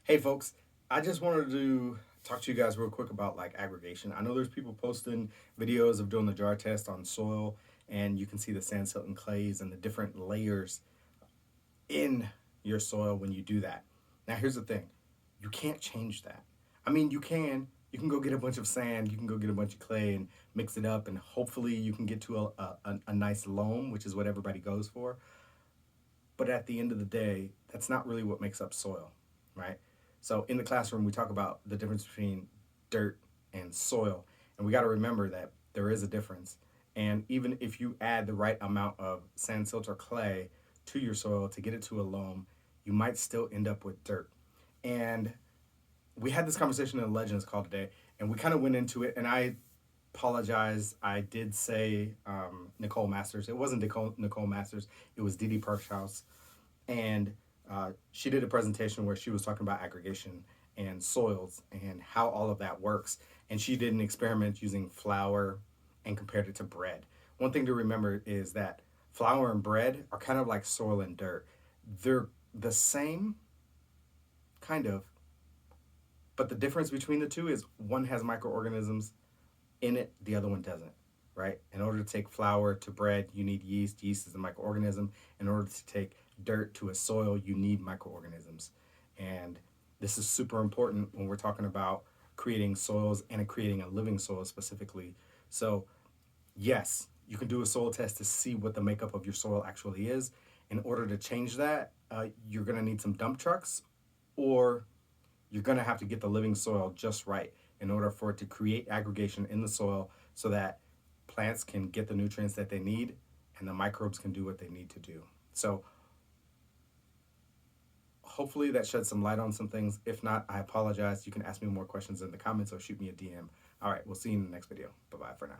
Hey folks, I just wanted to talk to you guys real quick about like aggregation. I know there's people posting videos of doing the jar test on soil, and you can see the sand, silt, and clays and the different layers in your soil when you do that. Now here's the thing, you can't change that. I mean, you can go get a bunch of sand, you can go get a bunch of clay and mix it up, and hopefully you can get to a nice loam, which is what everybody goes for. But at the end of the day, that's not really what makes up soil, right? So in the classroom, we talk about the difference between dirt and soil, and we got to remember that there is a difference. And even if you add the right amount of sand, silt, or clay to your soil to get it to a loam, you might still end up with dirt. And we had this conversation in the Legends call today, and we kind of went into it. And I apologize. I did say Nicole Masters. It wasn't Nicole Masters. It was Dee Dee Parkhouse, and she did a presentation where she was talking about aggregation and soils and how all of that works. And she did an experiment using flour and compared it to bread. One thing to remember is that flour and bread are kind of like soil and dirt. They're the same, kind of, but the difference between the two is one has microorganisms in it, the other one doesn't, right? In order to take flour to bread, you need yeast. Yeast is a microorganism. In order to take dirt to a soil, you need microorganisms. And this is super important when we're talking about creating soils and creating a living soil specifically. So, yes, you can do a soil test to see what the makeup of your soil actually is. In order to change that, you're going to need some dump trucks, or you're going to have to get the living soil just right in order for it to create aggregation in the soil so that plants can get the nutrients that they need and the microbes can do what they need to do. So hopefully that sheds some light on some things. If not, I apologize. You can ask me more questions in the comments or shoot me a DM. All right, we'll see you in the next video. Bye bye for now.